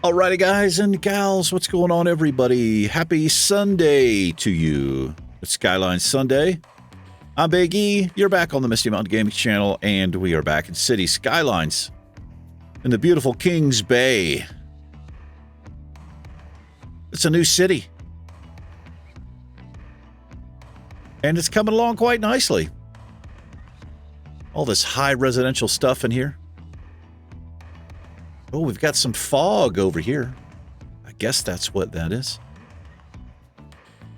Alrighty, guys and gals, what's going on, everybody? Happy Sunday to you. It's Skylines Sunday. I'm Big E. You're back on the Misty Mountain Gaming channel, and we are back in City Skylines in the beautiful Kings Bay. It's a new city, and it's coming along quite nicely. All this high residential stuff in here. Oh, we've got some fog over here. I guess that's what that is.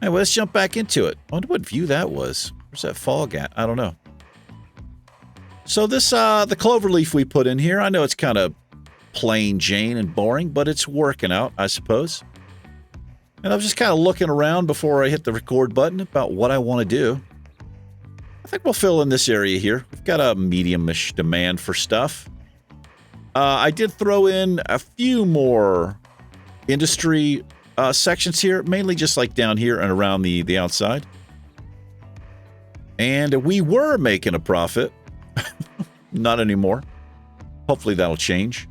Anyway, let's jump back into it. I wonder what view that was. Where's that fog at? I don't know. So this, the clover leaf we put in here, I know it's kind of plain Jane and boring, but it's working out, I suppose. And I was just kind of looking around before I hit the record button about what I want to do. I think we'll fill in this area here. We've got a medium-ish demand for stuff. I did throw in a few more industry sections here, mainly just like down here and around the outside. And we were making a profit. Not anymore. Hopefully that'll change.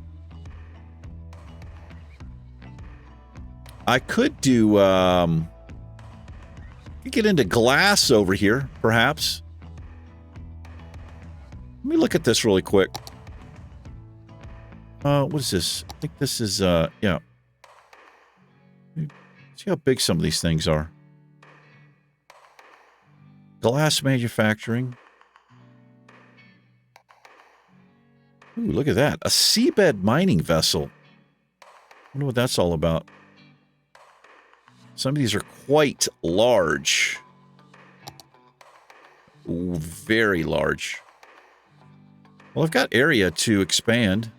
I could do, get into glass over here, perhaps. Let me look at this really quick. What is this? I think this is, yeah. See how big some of these things are. Glass manufacturing. Ooh, look at that. A seabed mining vessel. I wonder what that's all about. Some of these are quite large. Ooh, very large. Well, I've got area to expand.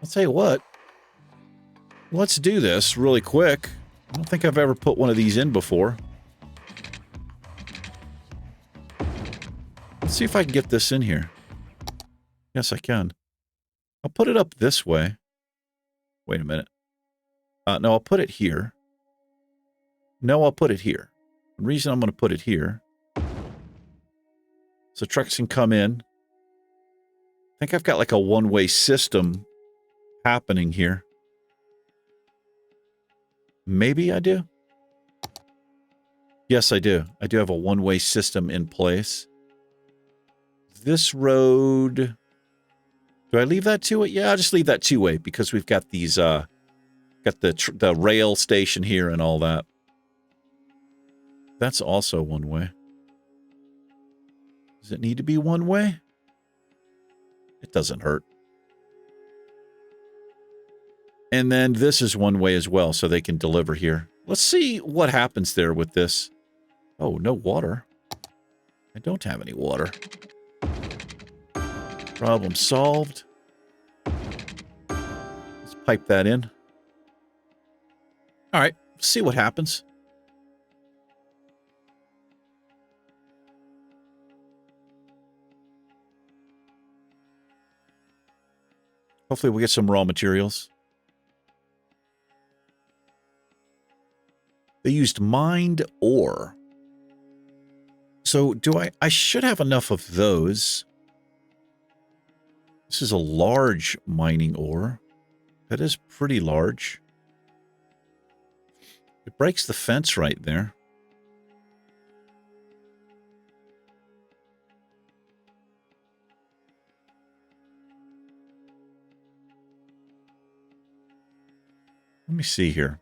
I'll tell you what, let's do this really quick. I don't think I've ever put one of these in before. Let's see if I can get this in here. Yes, I can. I'll put it up this way. Wait a minute. No, I'll put it here. No, I'll put it here. The reason I'm going to put it here, so trucks can come in. I think I've got like a one-way system happening here. Maybe I do. Yes, I do. I do have a one-way system in place. This road, do I leave that two-way? Yeah, I'll just leave that two-way because we've got these, got the rail station here and all that. That's also one-way. Does it need to be one-way? It doesn't hurt. And then this is one way as well, so they can deliver here. Let's see what happens there with this. Oh, no water. I don't have any water. Problem solved. Let's pipe that in. All right, see what happens. Hopefully we'll get some raw materials. They used mined ore. So do I should have enough of those. This is a large mining ore. That is pretty large. It breaks the fence right there. Let me see here.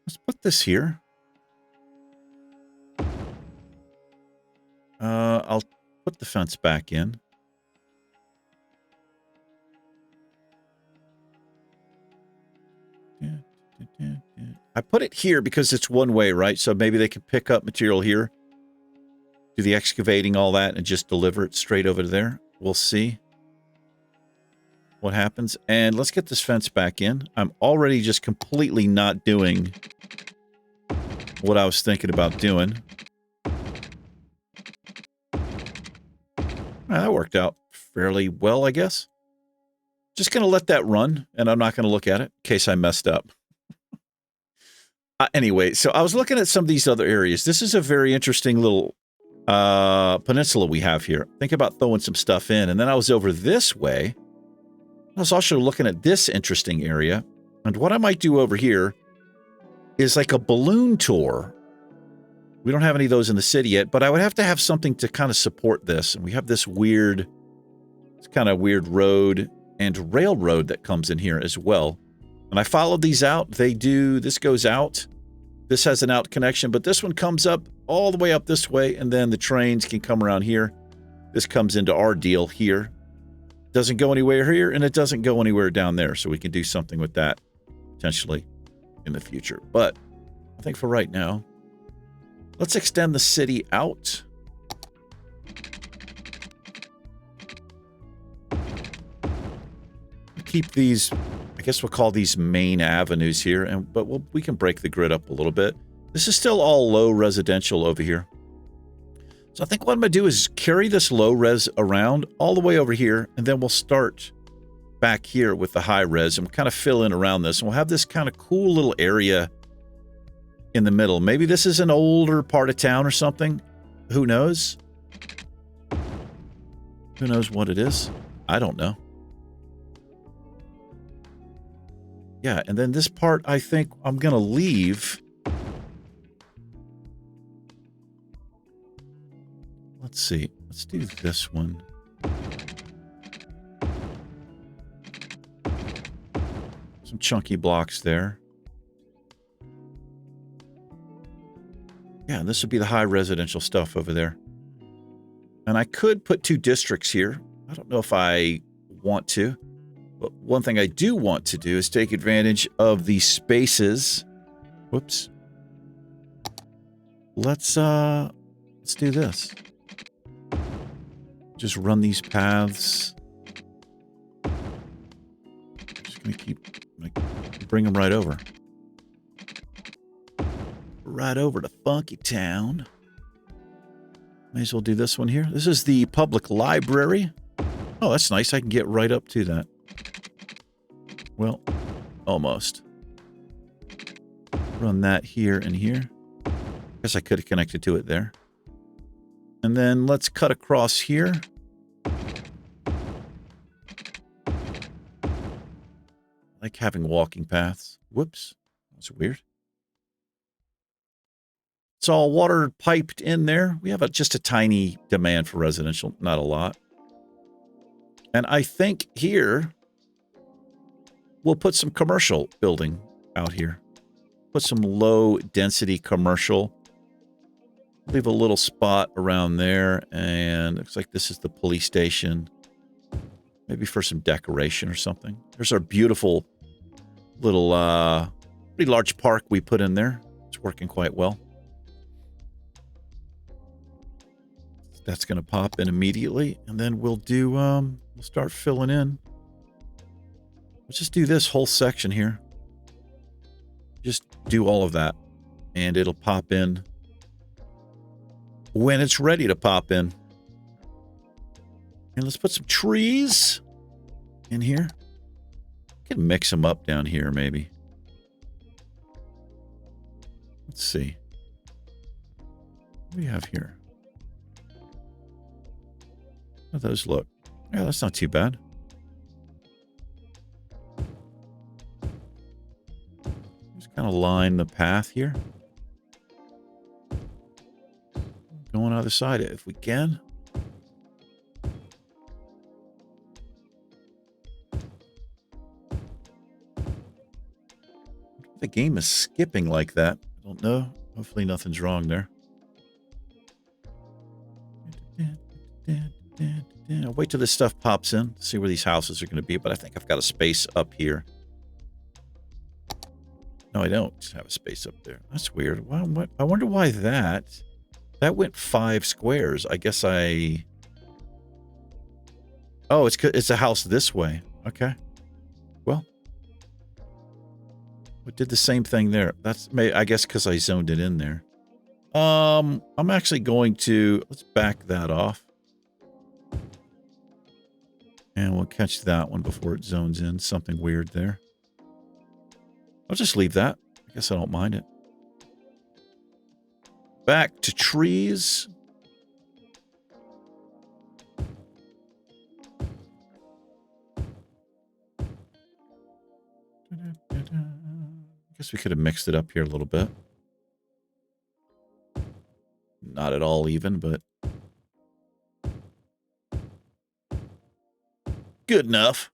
Let's put this here. I'll put the fence back in. I put it here because it's one way, right? So maybe they can pick up material here, do the excavating, all that, and just deliver it straight over there. We'll see what happens. And let's get this fence back in. I'm already just completely not doing what I was thinking about doing. That worked out fairly well, I guess. Just going to let that run, and I'm not going to look at it in case I messed up. Anyway, so I was looking at some of these other areas. This is a very interesting little peninsula we have here. Think about throwing some stuff in. And then I was over this way. I was also looking at this interesting area. And what I might do over here is like a balloon tour. We don't have any of those in the city yet, but I would have to have something to kind of support this. And we have this weird, it's kind of weird road and railroad that comes in here as well. And I followed these out. They do, this goes out. This has an out connection, but this one comes up all the way up this way, and then the trains can come around here. This comes into our deal here. Doesn't go anywhere here, and it doesn't go anywhere down there, so we can do something with that potentially in the future. But I think for right now, let's extend the city out. Keep these, I guess we'll call these main avenues here, but we can break the grid up a little bit. This is still all low residential over here. So I think what I'm going to do is carry this low res around all the way over here, and then we'll start back here with the high res and kind of fill in around this. And we'll have this kind of cool little area in the middle. Maybe this is an older part of town or something. Who knows? Who knows what it is? I don't know. Yeah, and then this part, I think I'm going to leave. Let's see. Let's do this one. Some chunky blocks there. Yeah, this would be the high residential stuff over there. And I could put 2 districts here. I don't know if I want to. But one thing I do want to do is take advantage of the spaces. Whoops. Let's do this. Just run these paths. Just gonna keep, bring them right over. Right over to Funky Town. May as well do this one here. This is the public library. Oh, that's nice. I can get right up to that. Well, almost. Run that here and here. Guess I could have connected to it there. And then let's cut across here. I like having walking paths. Whoops. That's weird. It's all water piped in there. We have just a tiny demand for residential, not a lot. And I think here we'll put some commercial building out here. Put some low density commercial. Leave a little spot around there. And looks like this is the police station. Maybe for some decoration or something. There's our beautiful little, pretty large park we put in there. It's working quite well. That's going to pop in immediately. And then we'll do, we'll start filling in. Let's just do this whole section here. Just do all of that. And it'll pop in when it's ready to pop in. And let's put some trees in here. We can mix them up down here, maybe. Let's see. What do we have here? How do those look? Yeah, that's not too bad. Just kind of line the path here. Going either side if we can. The game is skipping like that. I don't know. Hopefully nothing's wrong there. I'll wait till this stuff pops in, see where these houses are going to be, but I think I've got a space up here. No, I don't have a space up there. That's weird. I wonder why that That went 5 squares. I guess I... Oh, it's a house this way. Okay. Well, it did the same thing there. That's, I guess, because I zoned it in there. I'm actually going to... Let's back that off. And we'll catch that one before it zones in. Something weird there. I'll just leave that. I guess I don't mind it. Back to trees. I guess we could have mixed it up here a little bit. Not at all even, but good enough.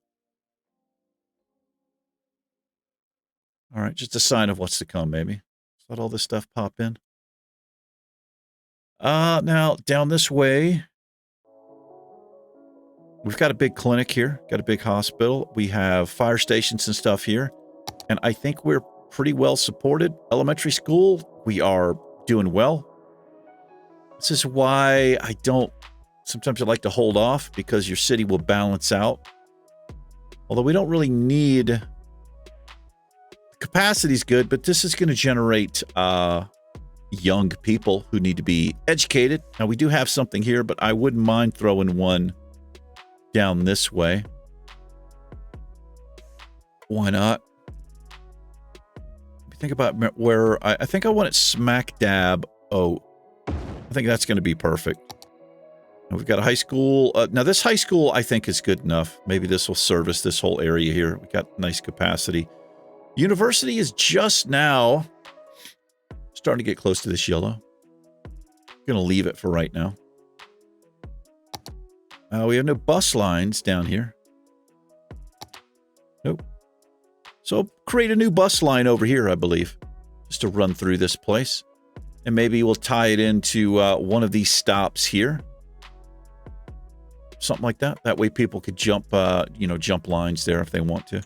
All right, just a sign of what's to come, maybe. Let all this stuff pop in. Now, down this way, we've got a big clinic here, got a big hospital. We have fire stations and stuff here, and I think we're pretty well supported. Elementary school, we are doing well. This is why I don't... Sometimes I like to hold off, because your city will balance out. Although we don't really need... Capacity's good, but this is going to generate young people who need to be educated. Now, we do have something here, but I wouldn't mind throwing one down this way. Why not? Think about where... I think I want it smack dab. Oh, I think that's going to be perfect. And we've got a high school. Now, this high school, I think, is good enough. Maybe this will service this whole area here. We've got nice capacity. University is just now starting to get close to this yellow. I'm going to leave it for right now. We have no bus lines down here. Nope. So I'll create a new bus line over here, I believe, just to run through this place. And maybe we'll tie it into one of these stops here. Something like that. That way people could jump, jump lines there if they want to.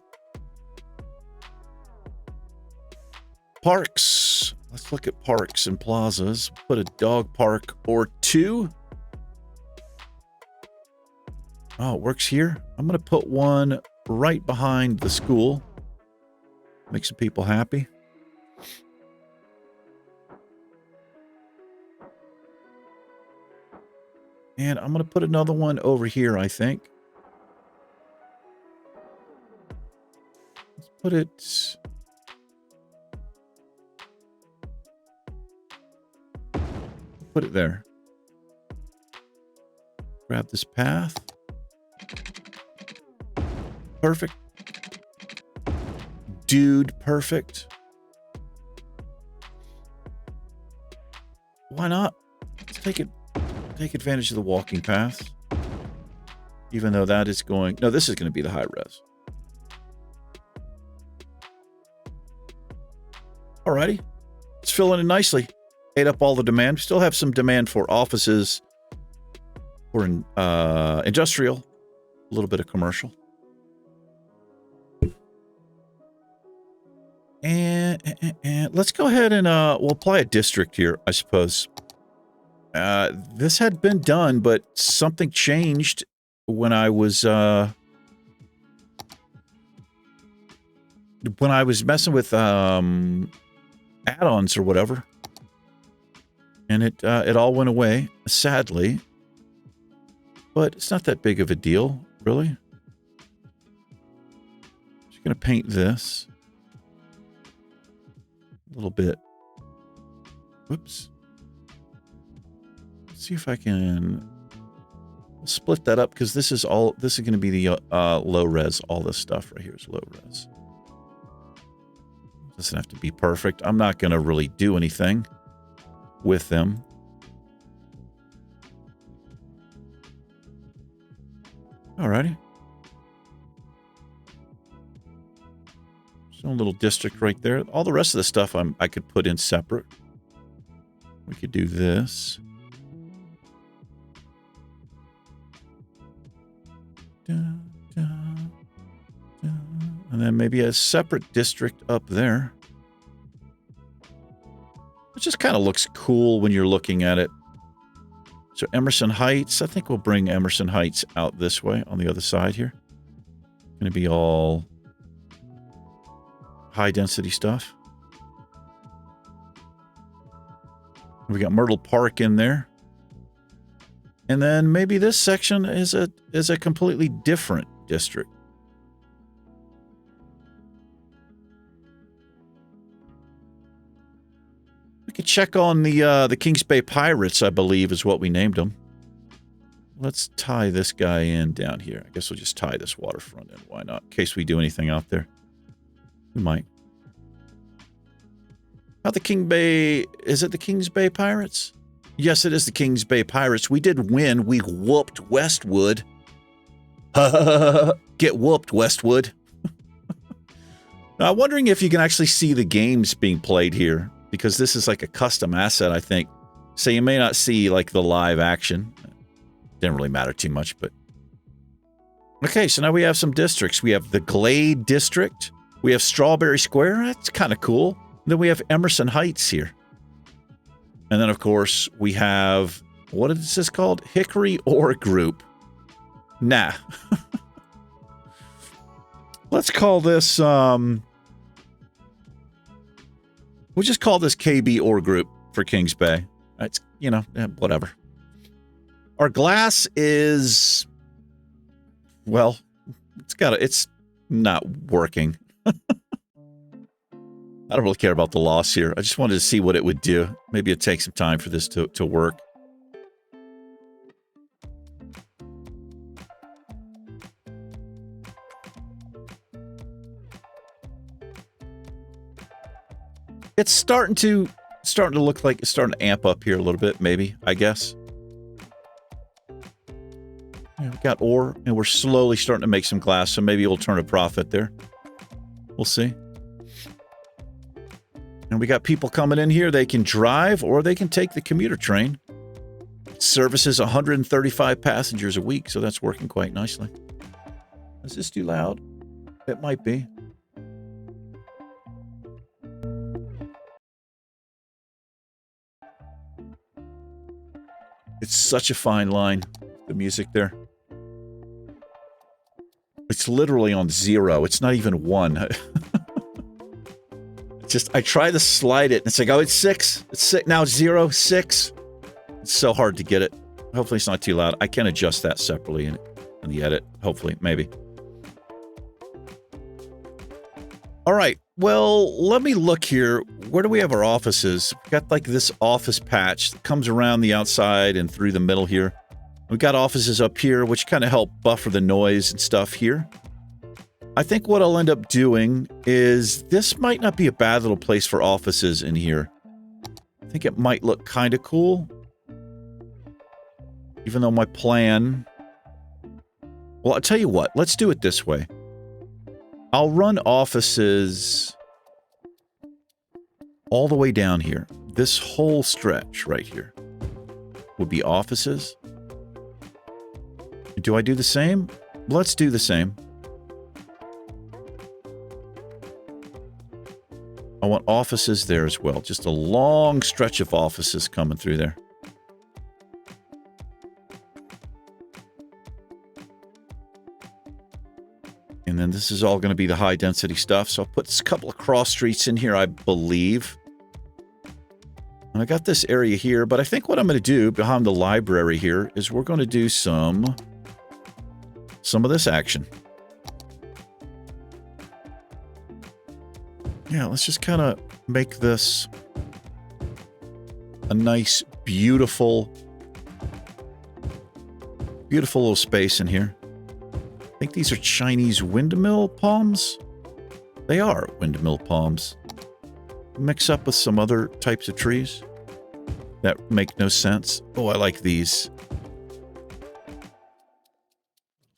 Parks. Let's look at parks and plazas. Put a dog park or 2. Oh, it works here. I'm going to put one right behind the school. Make some people happy. And I'm going to put another one over here, I think. Let's put it... Put it there. Grab this path. Perfect. Dude, perfect. Why not? Let's take advantage of the walking path. Even though that is going... No, this is going to be the high res. Alrighty. It's filling in nicely. Ate up all the demand. We still have some demand for offices, for industrial, a little bit of commercial. And let's go ahead and we'll apply a district here, I suppose. This had been done, but something changed when I was messing with add-ons or whatever. And it all went away, sadly. But it's not that big of a deal, really. Just going to paint this. A little bit. Whoops. Let's see if I can split that up, because this is going to be the low res. All this stuff right here is low res. Doesn't have to be perfect. I'm not going to really do anything with them. Alrighty. So a little district right there. All the rest of the stuff I could put in separate. We could do this. And then maybe a separate district up there. It just kind of looks cool when you're looking at it. So Emerson Heights, I think we'll bring Emerson Heights out this way on the other side here. Going to be all high density stuff. We got Myrtle Park in there. And then maybe this section is a completely different district. We could check on the Kings Bay Pirates, I believe, is what we named them. Let's tie this guy in down here. I guess we'll just tie this waterfront in. Why not? In case we do anything out there. We might. How the King Bay... Is it the Kings Bay Pirates? Yes, it is the Kings Bay Pirates. We did win. We whooped Westwood. Get whooped, Westwood. Now, I'm wondering if you can actually see the games being played here. Because this is like a custom asset, I think. So you may not see like the live action. Didn't really matter too much, but... Okay, so now we have some districts. We have the Glade District. We have Strawberry Square. That's kind of cool. Then we have Emerson Heights here. And then, of course, we have... What is this called? Hickory Ore Group. Nah. Let's call this... We'll just call this KB Ore Group for Kings Bay. It's, you know, whatever. Our glass is... Well, it's not working. I don't really care about the loss here. I just wanted to see what it would do. Maybe it'd take some time for this to work. It's starting to look like it's starting to amp up here a little bit, maybe, I guess. Yeah, we got ore, and we're slowly starting to make some glass, so maybe we'll turn a profit there. We'll see. And we got people coming in here. They can drive, or they can take the commuter train. It services 135 passengers a week, so that's working quite nicely. Is this too loud? It might be. It's such a fine line, the music there. It's literally on 0. It's not even 1. I try to slide it, and it's like, oh, it's 6. It's 6. Now 0, 6. It's so hard to get it. Hopefully it's not too loud. I can adjust that separately in the edit. Hopefully, maybe. All right. Well, let me look here. Where do we have our offices? We've got like this office patch that comes around the outside and through the middle here. We've got offices up here, which kind of help buffer the noise and stuff here. I think what I'll end up doing is this might not be a bad little place for offices in here. I think it might look kind of cool. Even though my plan... Well, I'll tell you what. Let's do it this way. I'll run offices all the way down here. This whole stretch right here would be offices. Do I do the same? Let's do the same. I want offices there as well. Just a long stretch of offices coming through there. And then this is all going to be the high density stuff. So I'll put a couple of cross streets in here, I believe. And I got this area here, but I think what I'm going to do behind the library here is we're going to do some of this action. Yeah, let's just kind of make this a nice, beautiful little space in here. I think these are Chinese windmill palms. They are windmill palms. Mix up with some other types of trees that make no sense. Oh, I like these.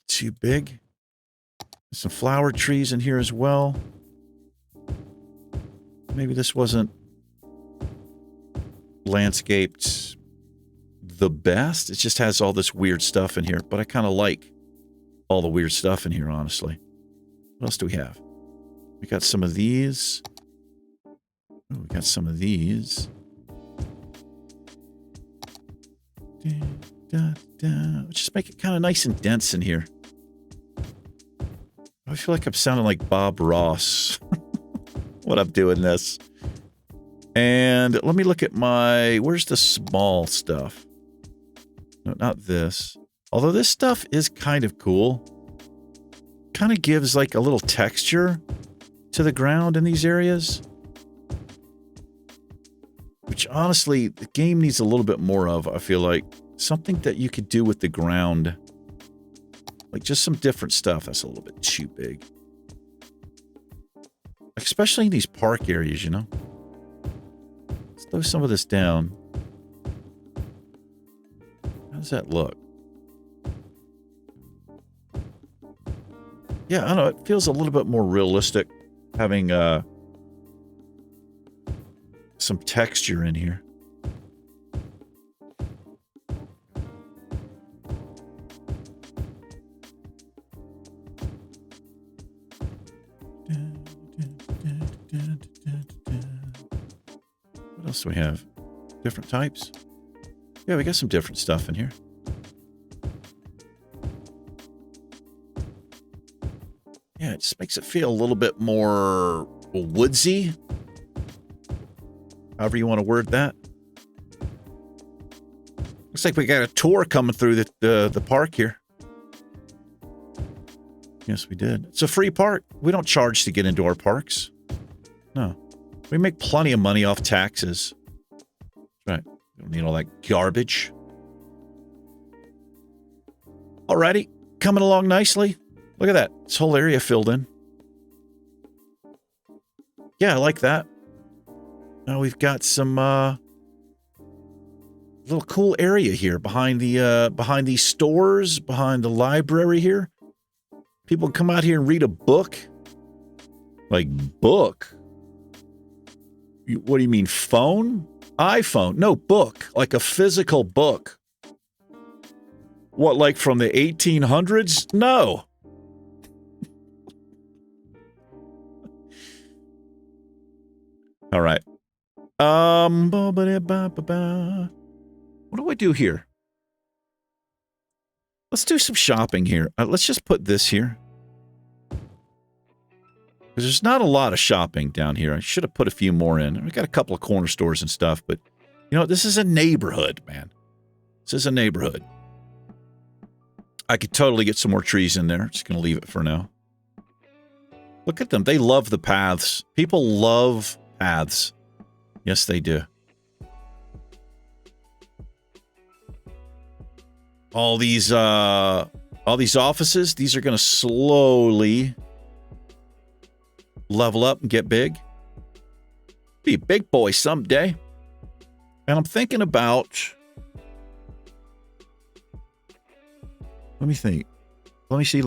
Too big. Some flower trees in here as well. Maybe this wasn't landscaped the best. It just has all this weird stuff in here, but I kind of like all the weird stuff in here, honestly. What else do we have? We got some of these. Oh, we got some of these. Just make it kind of nice and dense in here. I feel like I'm sounding like Bob Ross when I'm doing this. And let me look at my... Where's the small stuff? No, not this. Although this stuff is kind of cool. Kind of gives like a little texture to the ground in these areas. Which honestly, the game needs a little bit more of, I feel like. Something that you could do with the ground. Like just some different stuff. That's a little bit too big. Especially in these park areas, you know. Let's throw some of this down. How does that look? Yeah, I don't know. It feels a little bit more realistic having some texture in here. What else do we have? Different types? Yeah, we got some different stuff in here. Yeah, it just makes it feel a little bit more woodsy. However you want to word that. Looks like we got a tour coming through the park here. Yes, we did. It's a free park. We don't charge to get into our parks. No. We make plenty of money off taxes. That's right. We don't need all that garbage. Alrighty. Coming along nicely. Look at that. This whole area filled in. Yeah, I like that. Now we've got some little cool area here behind these stores, behind the library here. People come out here and read a book. Like book? What do you mean, phone? iPhone? No, book. Like a physical book. What, like from the 1800s? No. All right. What do I do here? Let's do some shopping here. Let's just put this here. Because there's not a lot of shopping down here. I should have put a few more in. We got a couple of corner stores and stuff, but you know, this is a neighborhood, man. This is a neighborhood. I could totally get some more trees in there. Just going to leave it for now. Look at them. They love the paths. People love paths. Yes, they do. All these offices, these are going to slowly level up and get big. Be a big boy someday. And I'm thinking about... Let me think. Let me see.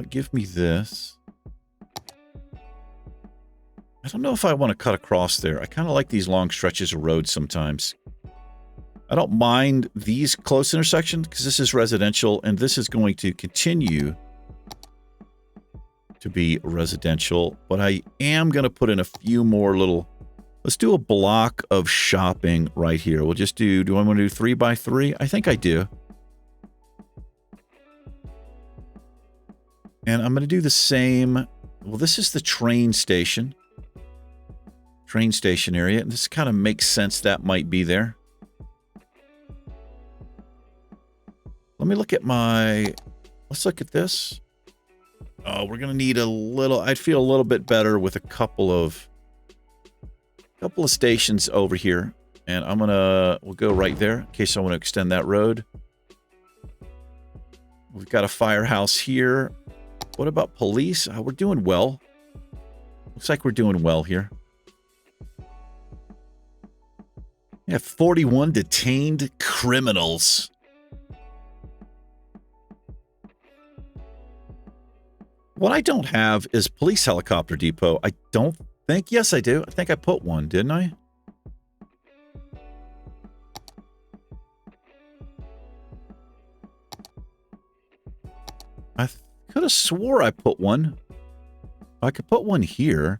Give me this. I don't know if I want to cut across there. I kind of like these long stretches of road sometimes. I don't mind these close intersections because this is residential and this is going to continue to be residential. But I am going to put in a few more little... Let's do a block of shopping right here. We'll just do I want to do 3 by 3? I think I do. And I'm going to do the same. Well, this is the train station. Train station area. And this kind of makes sense that might be there. Let me look at my... Let's look at this. Oh, we're going to need a little... I'd feel a little bit better with a couple of stations over here. And we'll go right there in case I want to extend that road. We've got a firehouse here. What about police? We're doing well. Looks like we're doing well here. Yeah, 41 detained criminals. What I don't have is police helicopter depot. I don't think. Yes, I do. I think I put one, didn't I? I could have swore I put one. I could put one here.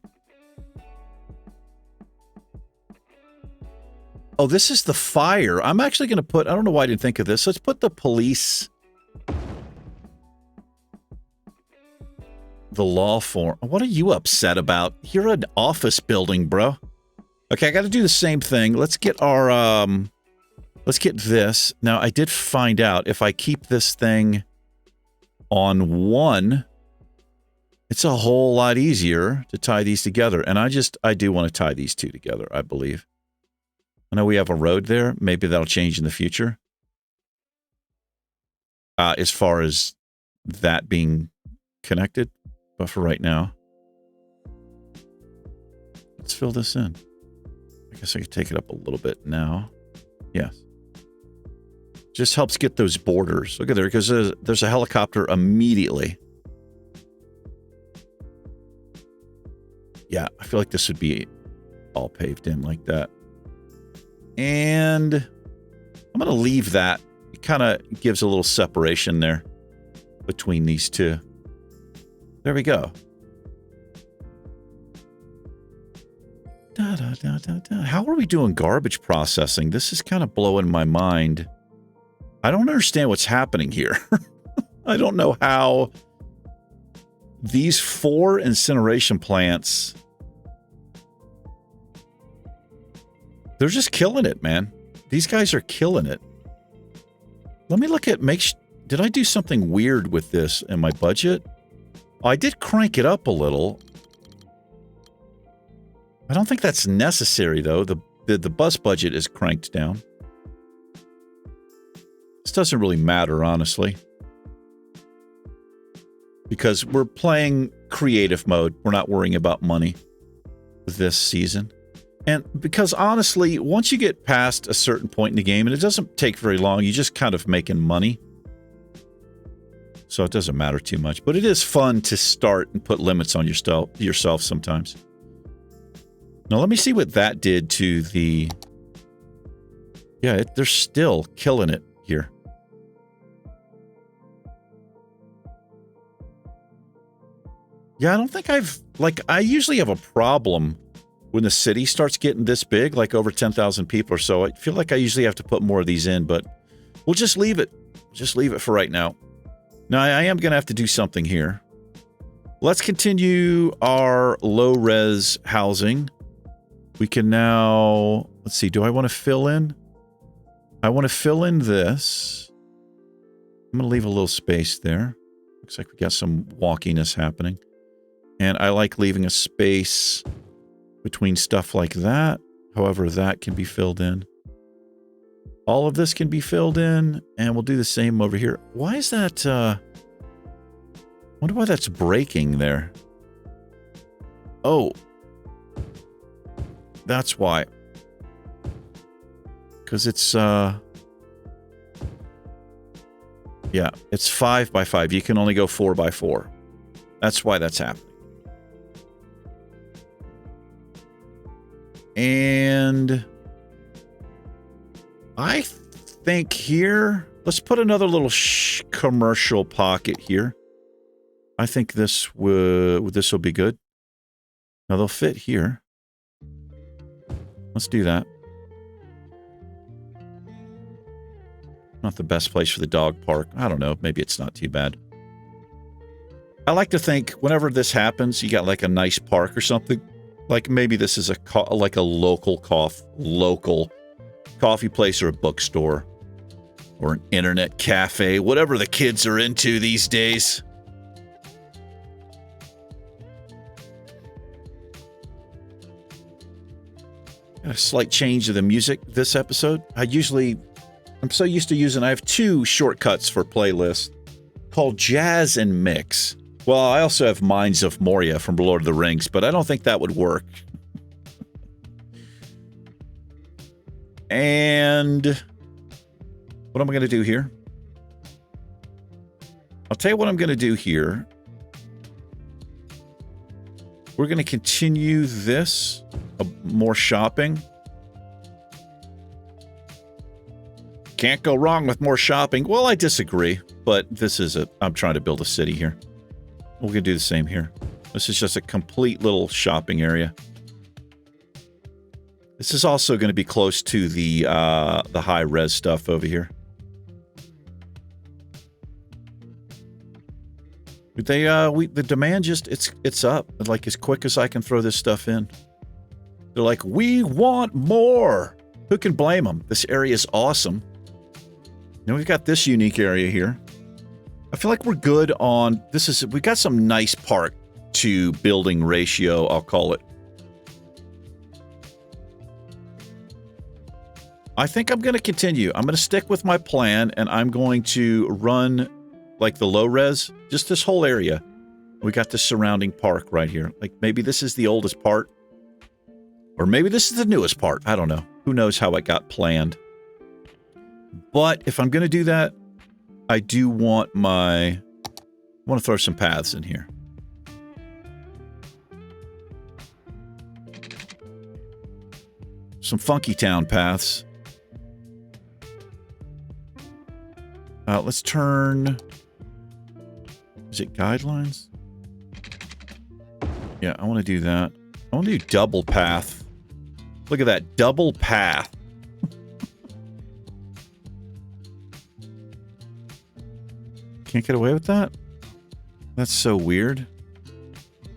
Oh, this is the fire. I'm actually going to put, I don't know why I didn't think of this. Let's put the police, the law form. What are you upset about? You're an office building, bro. Okay, I got to do the same thing. Let's get our, let's get this. Now, I did find out if I keep this thing on one, it's a whole lot easier to tie these together. And I do want to tie these two together, I believe. I know we have a road there. Maybe that'll change in the future. As far as that being connected. But for right now, let's fill this in. I guess I could take it up a little bit now. Yes. Just helps get those borders. Look at there, because there's a helicopter immediately. Yeah, I feel like this would be all paved in like that. And I'm going to leave that. It kind of gives a little separation there between these two. There we go. How are we doing garbage processing? This is kind of blowing my mind. I don't understand what's happening here. I don't know how these 4 incineration plants, they're just killing it, man. These guys are killing it. Let me look at, did I do something weird with this in my budget? Oh, I did crank it up a little. I don't think that's necessary, though. The bus budget is cranked down. This doesn't really matter, honestly. Because we're playing creative mode. We're not worrying about money this season. And because, honestly, once you get past a certain point in the game, and it doesn't take very long, you're just kind of making money. So it doesn't matter too much. But it is fun to start and put limits on yourself sometimes. Now, let me see what that did to the... Yeah, they're still killing it here. Yeah, I don't think I usually have a problem when the city starts getting this big, like over 10,000 people or so. I feel like I usually have to put more of these in, but we'll just leave it. Just leave it for right now. Now, I am going to have to do something here. Let's continue our low-res housing. We can now... Let's see, do I want to fill in? I want to fill in this. I'm going to leave a little space there. Looks like we got some walkiness happening. And I like leaving a space between stuff like that. However, that can be filled in. All of this can be filled in, and we'll do the same over here. Why is that, I wonder why that's breaking there. Oh. That's why. Because it's, yeah, it's 5 by 5. You can only go 4 by 4. That's why that's happening. And I think here, let's put another little commercial pocket here. I think this will be good. Now they'll fit here. Let's do that. Not the best place for the dog park. I don't know. Maybe it's not too bad. I like to think whenever this happens, you got like a nice park or something. Like maybe this is like a local coffee place or a bookstore or an internet cafe, whatever the kids are into these days. A slight change to the music this episode. I'm so used to using, I have 2 shortcuts for playlists called Jazz and Mix. Well, I also have Mines of Moria from Lord of the Rings, but I don't think that would work. And what am I going to do here? I'll tell you what I'm going to do here. We're going to continue this, more shopping. Can't go wrong with more shopping. Well, I disagree, but I'm trying to build a city here. We're going to do the same here. This is just a complete little shopping area. This is also going to be close to the high res stuff over here. The demand just it's up like as quick as I can throw this stuff in. They're like, we want more. Who can blame them? This area is awesome. Now we've got this unique area here. I feel like we're good on this. We got some nice park to building ratio, I'll call it. I think I'm going to continue. I'm going to stick with my plan, and I'm going to run like the low res, just this whole area. We got the surrounding park right here. Like maybe this is the oldest part, or maybe this is the newest part. I don't know. Who knows how it got planned. But if I'm going to do that, I do want I want to throw some paths in here. Some funky town paths. Let's turn... Is it guidelines? Yeah, I want to do that. I want to do double path. Look at that. Double path. Can't get away with that? That's so weird.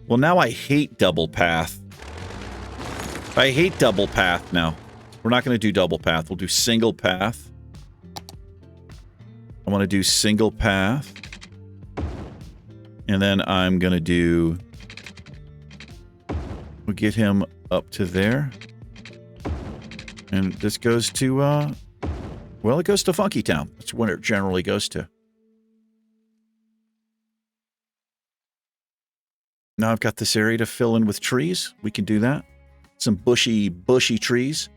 Well, now I hate double path. I hate double path now. We're not going to do double path. We'll do single path. I want to do single path. And then I'm going to do... We'll get him up to there. And this goes to, well, it goes to Funky Town. That's where it generally goes to. Now I've got this area to fill in with trees. We can do that. Some bushy trees.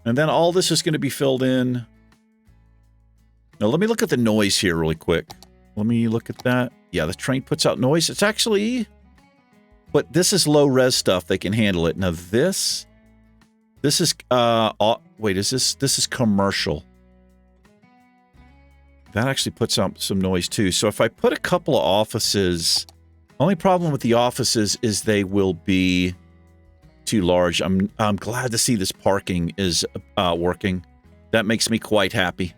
And then all this is going to be filled in. Now let me look at the noise here really quick. Let me look at that. Yeah, the train puts out noise. It's actually... But this is low res stuff. They can handle it. Now this is wait, is this is commercial. That actually puts out some noise too. So if I put a couple of offices, only problem with the offices is they will be too large. I'm glad to see this parking is working. That makes me quite happy.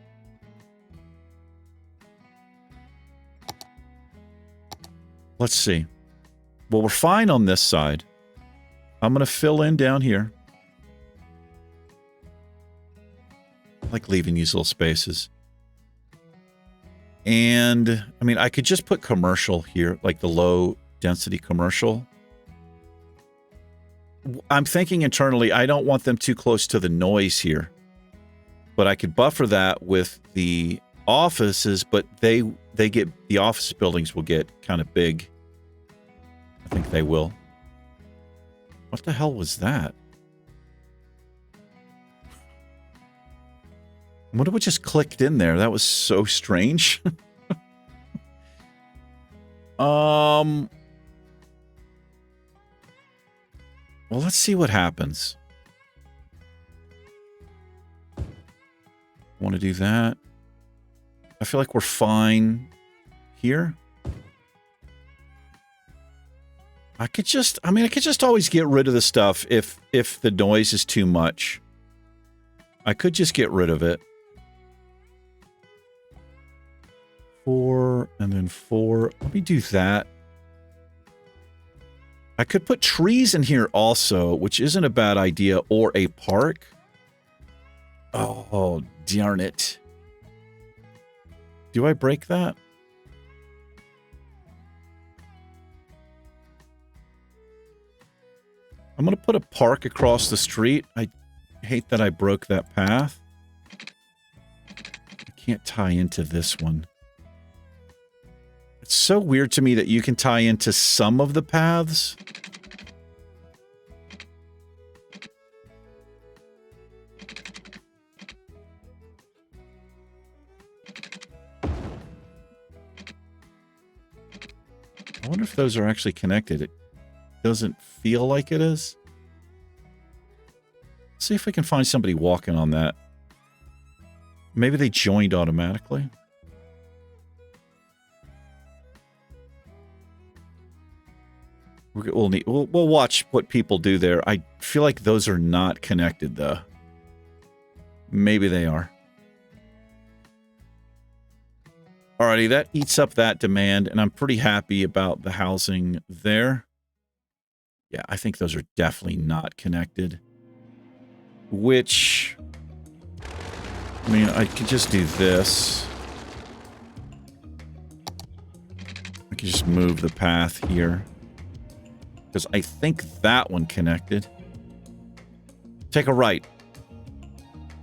Let's see. Well, we're fine on this side. I'm going to fill in down here. I like leaving these little spaces. And, I mean, I could just put commercial here, like the low density commercial. I'm thinking internally, I don't want them too close to the noise here. But I could buffer that with the offices, but the office buildings will get kind of big. I think they will. What the hell was that? I wonder what just clicked in there. That was so strange. Well, let's see what happens. Want to do that? I feel like we're fine here. I could just always get rid of the stuff if the noise is too much. I could just get rid of it. 4 and then 4. Let me do that. I could put trees in here also, which isn't a bad idea, or a park. Oh, darn it. Do I break that? I'm going to put a park across the street. I hate that I broke that path. I can't tie into this one. It's so weird to me that you can tie into some of the paths. I wonder if those are actually connected. It doesn't feel like it is. Let's see if we can find somebody walking on that. Maybe they joined automatically. We'll watch what people do there. I feel like those are not connected, though. Maybe they are. Alrighty, that eats up that demand, and I'm pretty happy about the housing there. Yeah, I think those are definitely not connected. Which, I mean, I could just do this. I could just move the path here. Because I think that one connected. Take a right.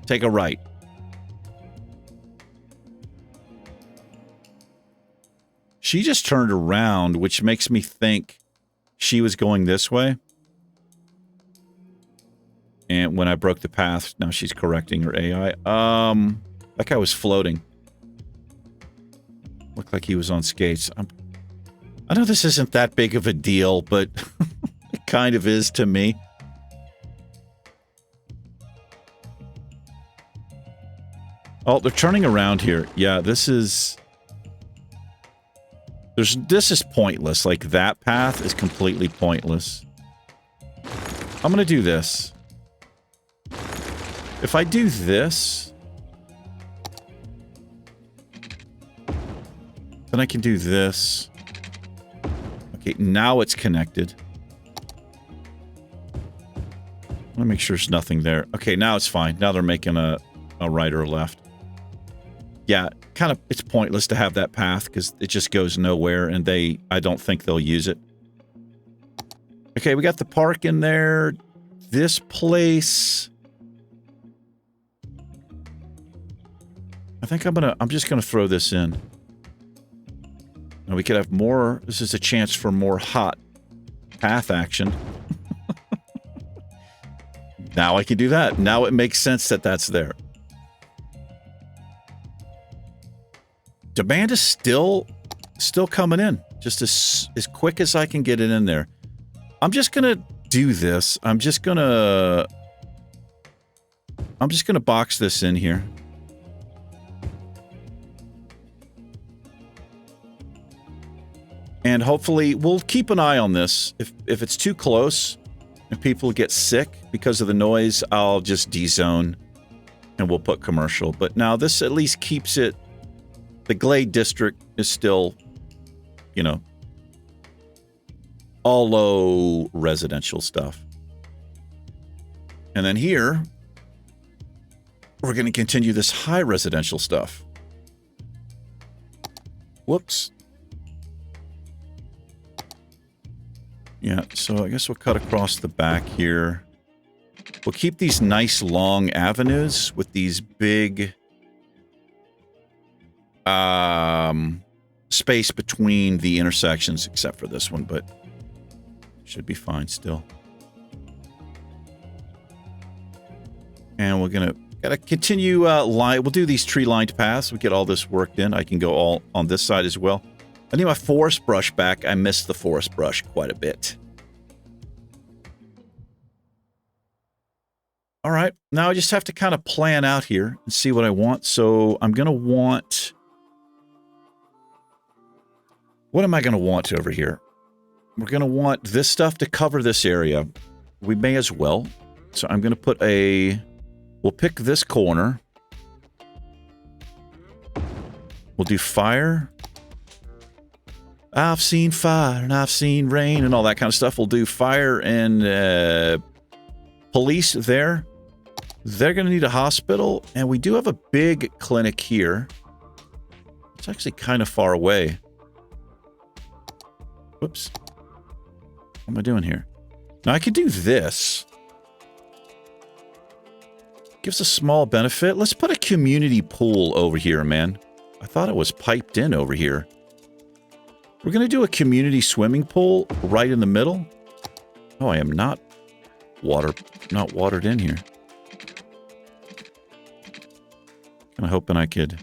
Take a right. She just turned around, which makes me think she was going this way. And when I broke the path, now she's correcting her AI. That guy was floating. Looked like he was on skates. I know this isn't that big of a deal, but it kind of is to me. Oh, they're turning around here. Yeah, this is... This is pointless. Like, that path is completely pointless. I'm gonna do this. If I do this... then I can do this. Okay, now it's connected. Let me make sure there's nothing there. Okay, now it's fine. Now they're making a right or a left. Yeah, kind of, it's pointless to have that path because it just goes nowhere and I don't think they'll use it. Okay, we got the park in there. This place... I think I'm just gonna throw this in. Now we could have more... This is a chance for more hot path action. Now I can do that. Now it makes sense that that's there. Demand is still coming in. Just as quick as I can get it in there. I'm just gonna do this. I'm just gonna box this in here. And hopefully we'll keep an eye on this. If it's too close and people get sick because of the noise, I'll just dezone and we'll put commercial. But now this at least keeps it. The Glade District is still, you know, all low residential stuff. And then here, we're going to continue this high residential stuff. Whoops. Yeah, so I guess we'll cut across the back here. We'll keep these nice long avenues with these big... space between the intersections, except for this one, but should be fine still. And we're gotta continue we'll do these tree-lined paths. We get all this worked in. I can go all on this side as well. I need my forest brush back. I missed the forest brush quite a bit. All right, now I just have to kind of plan out here and see what I want. So I'm gonna want... What am I going to want over here? We're going to want this stuff to cover this area. We may as well. So I'm going to put we'll pick this corner. We'll do fire. I've seen fire and I've seen rain and all that kind of stuff. We'll do fire and police there. They're going to need a hospital. And we do have a big clinic here. It's actually kind of far away. Whoops. What am I doing here? Now I could do this. Gives a small benefit. Let's put a community pool over here, man. I thought it was piped in over here. We're going to do a community swimming pool right in the middle. Oh, I am not watered in here. I'm hoping I could...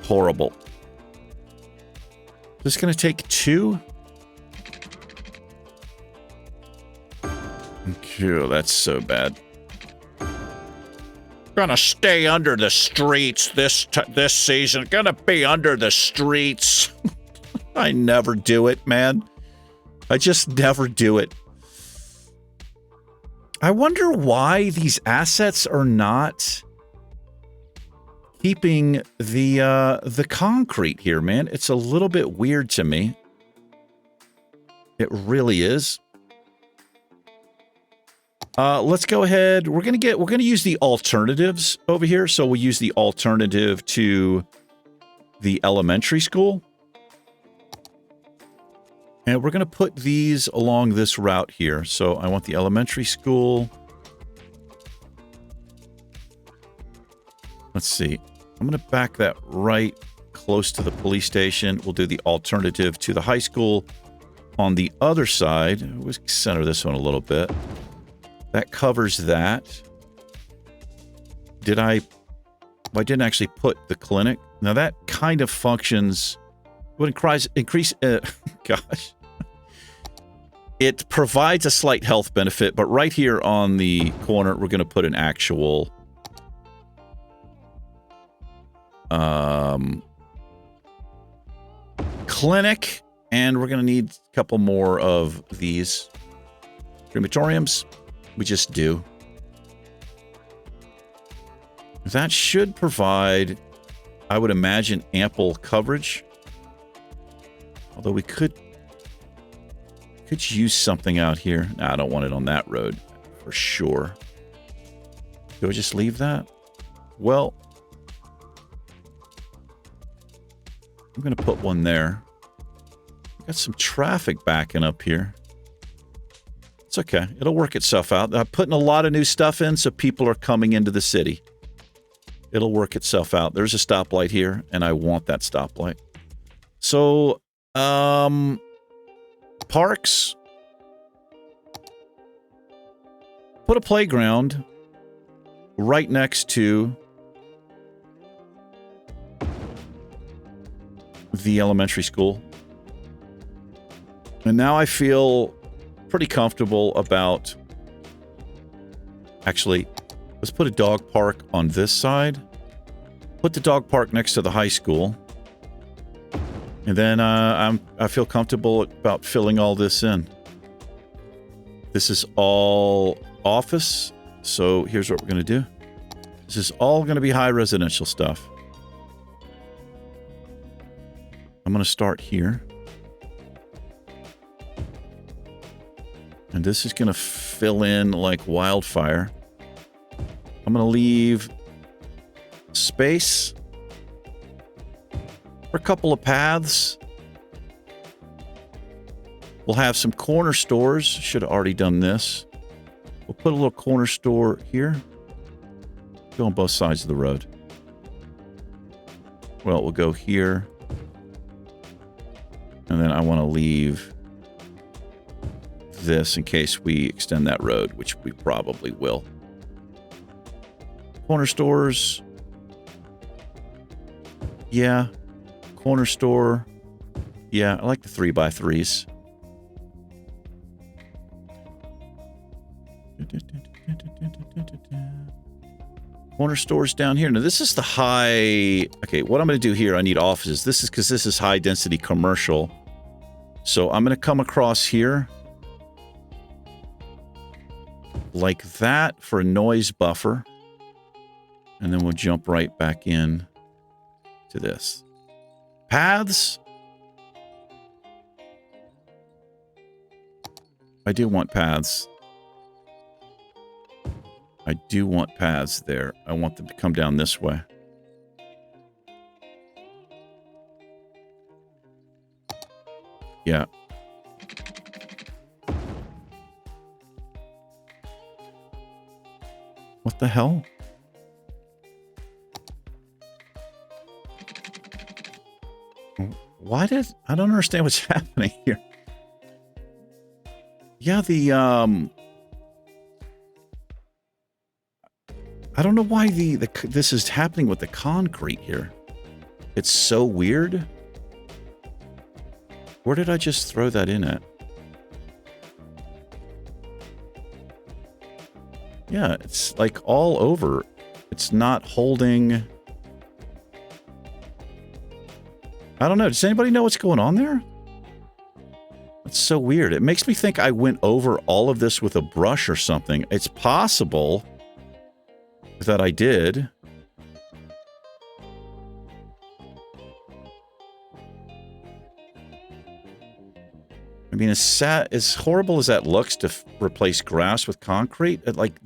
Horrible. This is going to take 2. Okay, that's so bad. Gonna stay under the streets this season. Gonna be under the streets. I never do it, man. I just never do it. I wonder why these assets are not keeping the concrete here, man. It's a little bit weird to me. It really is. Let's go ahead. We're gonna use the alternatives over here. So we'll use the alternative to the elementary school. And we're gonna put these along this route here. So I want the elementary school. Let's see. I'm gonna back that right close to the police station. We'll do the alternative to the high school on the other side. We'll center this one a little bit. That covers that. I didn't actually put the clinic. Now that kind of functions. Would increase. Gosh. It provides a slight health benefit, but right here on the corner, we're going to put an actual clinic, and we're going to need a couple more of these crematoriums. We just do. That should provide, I would imagine, ample coverage. Although we could use something out here. No, I don't want it on that road for sure. Do I just leave that? Well, I'm going to put one there. Got some traffic backing up here. It's okay. It'll work itself out. I'm putting a lot of new stuff in, so people are coming into the city. It'll work itself out. There's a stoplight here, and I want that stoplight. So, parks. Put a playground right next to the elementary school. And now I feel pretty comfortable about... Actually, let's put a dog park on this side. Put the dog park next to the high school. And then I feel comfortable about filling all this in. This is all office. So here's what we're going to do. This is all going to be high residential stuff. I'm going to start here. And this is going to fill in like wildfire. I'm going to leave space for a couple of paths. We'll have some corner stores. Should have already done this. We'll put a little corner store here. Go on both sides of the road. Well, we'll go here. And then I want to leave this in case we extend that road, which we probably will. Corner stores. Yeah. Corner store. Yeah, I like the 3x3s. Corner stores down here. Now, this is the high... Okay, what I'm going to do here, I need offices. This is because this is high-density commercial. So I'm going to come across here. Like that for a noise buffer. And then we'll jump right back in to this. Paths. I do want paths. I do want paths there. I want them to come down this way. Yeah. What the hell? Why did... I don't understand what's happening here. Yeah, the... I don't know why this is happening with the concrete here. It's so weird. Where did I just throw that in at? Yeah, it's like all over. It's not holding... I don't know. Does anybody know what's going on there? That's so weird. It makes me think I went over all of this with a brush or something. It's possible that I did. I mean, as horrible as that looks to replace grass with concrete, like,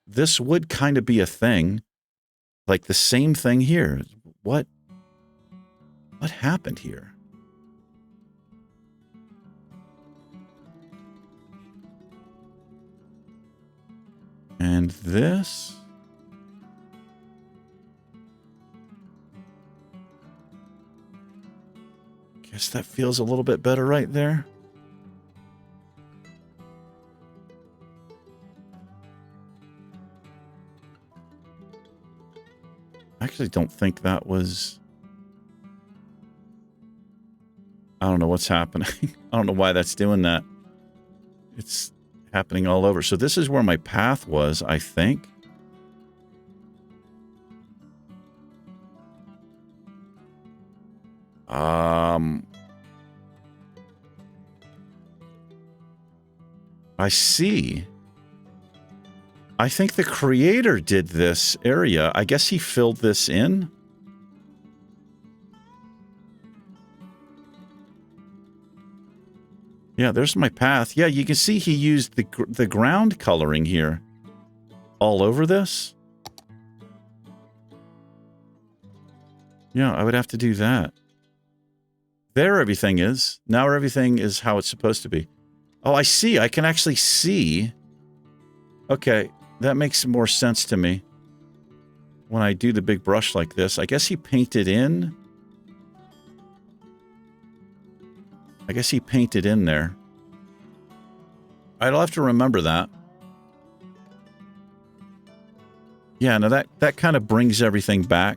this would kind of be a thing. Like the same thing here. What happened here? And this... Guess that feels a little bit better right there. I actually don't think that was... I don't know what's happening. I don't know why that's doing that. It's happening all over. So this is where my path was, I think. I see. I think the creator did this area. I guess he filled this in. Yeah, there's my path. Yeah, you can see he used the ground coloring here all over this. Yeah, I would have to do that. There everything is. Now everything is how it's supposed to be. Oh, I see. I can actually see. Okay, that makes more sense to me. When I do the big brush like this, I guess he painted in. I guess he painted in there. I'll have to remember that. Yeah, no, that kind of brings everything back.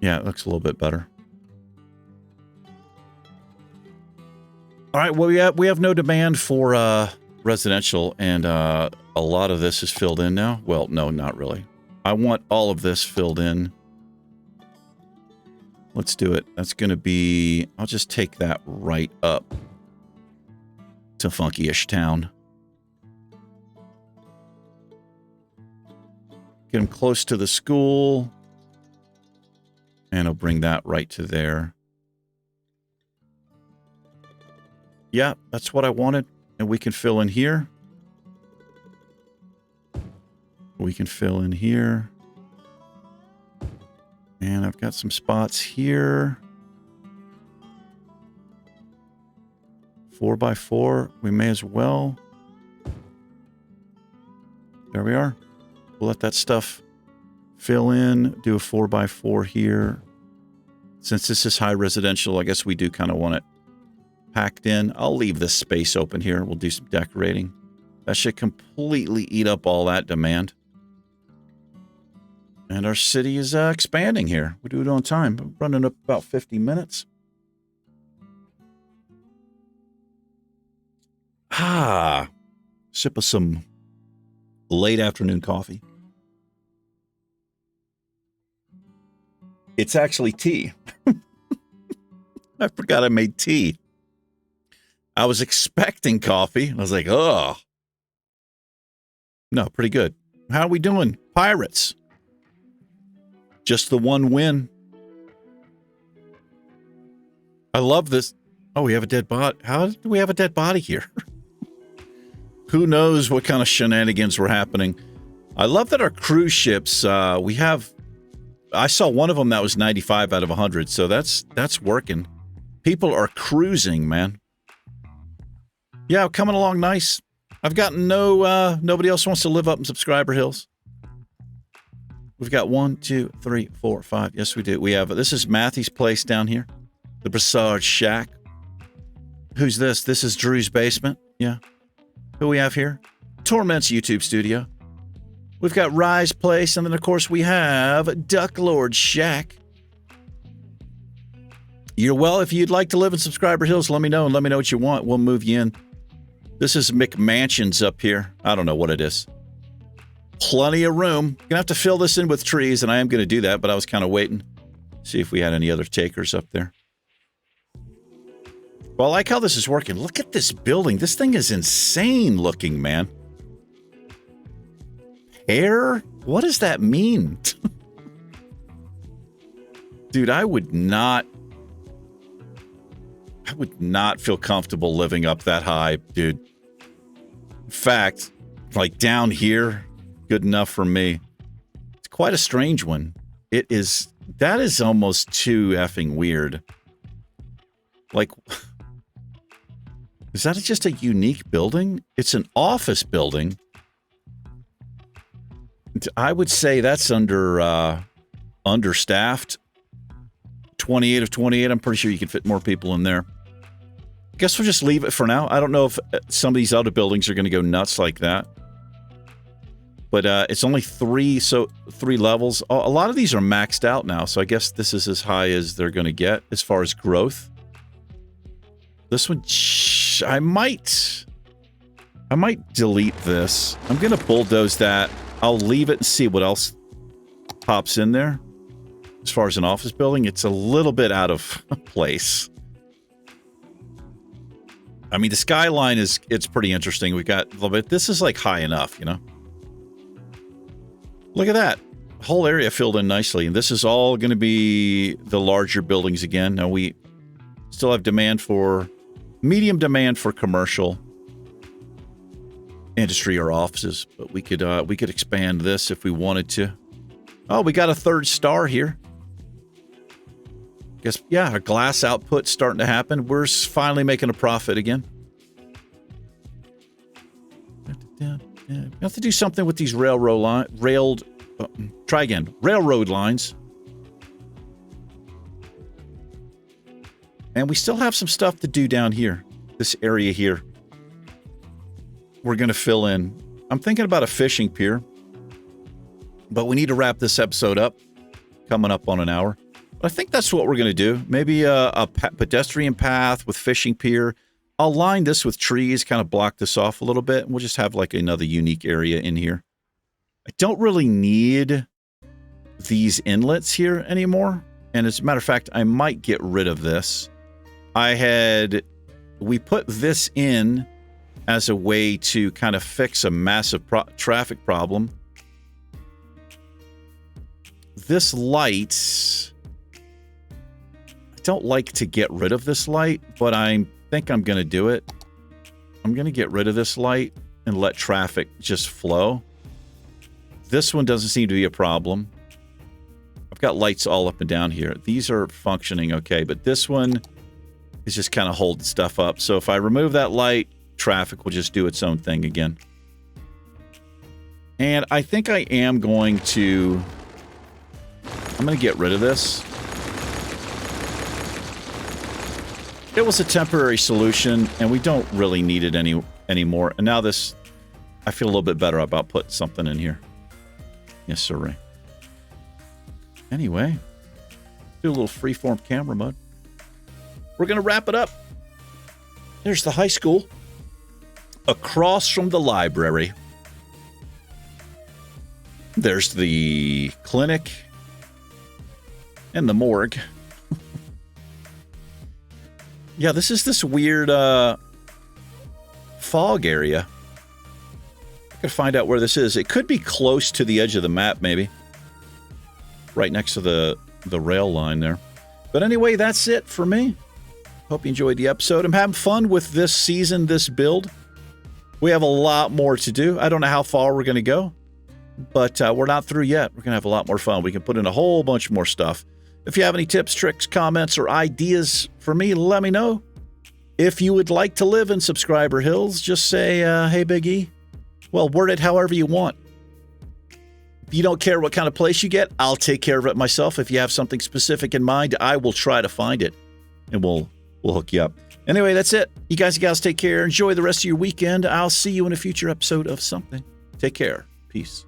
Yeah, it looks a little bit better. All right, well, we have no demand for residential, and a lot of this is filled in now. Well, no, not really. I want all of this filled in. Let's do it. That's going to be... I'll just take that right up to Funky-ish Town. Get them close to the school. And I'll bring that right to there. Yeah, that's what I wanted. And we can fill in here. We can fill in here. And I've got some spots here. 4x4. We may as well. There we are. We'll let that stuff fill in. Do a 4x4 here. Since this is high residential, I guess we do kind of want it packed in. I'll leave this space open here. We'll do some decorating. That should completely eat up all that demand. And our city is expanding here. We do it on time. We're running up about 50 minutes. Sip of some late afternoon coffee. It's actually tea. I forgot I made tea. I was expecting coffee. I was like, oh. No, pretty good. How are we doing? Pirates. Just the one win. I love this. Oh, we have a dead body. How do we have a dead body here? Who knows what kind of shenanigans were happening. I love that our cruise ships, we have... I saw one of them that was 95 out of 100, so that's working. People are cruising, man. Yeah, coming along nice. I've gotten nobody else wants to live up in Subscriber Hills. We've got 1, 2, 3, 4, 5. Yes, we do. We have, this is Matthew's place down here. The Brassard Shack. Who's this? This is Drew's basement. Yeah. Who we have here? Torment's YouTube studio. We've got Rise Place, and then, of course, we have Duck Lord Shack. You're well, if you'd like to live in Subscriber Hills, let me know, and let me know what you want. We'll move you in. This is McMansions up here. I don't know what it is. Plenty of room. Gonna have to fill this in with trees, and I am going to do that, but I was kind of waiting. See if we had any other takers up there. Well, I like how this is working. Look at this building. This thing is insane looking, man. Air? What does that mean? Dude, I would not feel comfortable living up that high, dude. In fact, like down here, good enough for me. It's quite a strange one. That is almost too effing weird. Like, is that just a unique building? It's an office building. I would say that's understaffed. 28 of 28. I'm pretty sure you could fit more people in there. I guess we'll just leave it for now. I don't know if some of these other buildings are going to go nuts like that. But it's only three levels. A lot of these are maxed out now, so I guess this is as high as they're going to get as far as growth. This one, I might delete this. I'm going to bulldoze that. I'll leave it and see what else pops in there. As far as an office building, it's a little bit out of place. I mean, the skyline it's pretty interesting. We got a little bit. This is like high enough, you know. Look at that. Whole area filled in nicely. And this is all going to be the larger buildings again. Now we still have medium demand for commercial industry or offices, but we could expand this if we wanted to. Oh, we got a third star here. Guess, yeah, our glass output starting to happen. We're finally making a profit again. We have to do something with these railroad lines. And we still have some stuff to do down here. This area here. We're going to fill in. I'm thinking about a fishing pier. But we need to wrap this episode up. Coming up on an hour. But I think that's what we're going to do. Maybe a pedestrian path with fishing pier. I'll line this with trees, kind of block this off a little bit. And we'll just have like another unique area in here. I don't really need these inlets here anymore. And as a matter of fact, I might get rid of this. We put this in as a way to kind of fix a massive traffic problem. This light, I don't like to get rid of this light, but I think I'm going to do it. I'm going to get rid of this light and let traffic just flow. This one doesn't seem to be a problem. I've got lights all up and down here. These are functioning okay, but this one is just kind of holding stuff up. So if I remove that light, traffic will just do its own thing again. And I think I am going to... I'm going to get rid of this. It was a temporary solution, and we don't really need it anymore. And now this, I feel a little bit better about putting something in here. Yes, sir. Anyway, do a little freeform camera mode. We're going to wrap it up. There's the high school. Across from the library. There's the clinic. And the morgue. Yeah, this is this weird fog area. I could find out where this is. It could be close to the edge of the map, maybe. Right next to the rail line there. But anyway, that's it for me. Hope you enjoyed the episode. I'm having fun with this season, this build. We have a lot more to do. I don't know how far we're going to go. But we're not through yet. We're going to have a lot more fun. We can put in a whole bunch more stuff. If you have any tips, tricks, comments, or ideas for me, let me know. If you would like to live in Subscriber Hills, just say, hey, Big E. Well, word it however you want. If you don't care what kind of place you get, I'll take care of it myself. If you have something specific in mind, I will try to find it, and we'll hook you up. Anyway, that's it. You guys and gals take care. Enjoy the rest of your weekend. I'll see you in a future episode of something. Take care. Peace.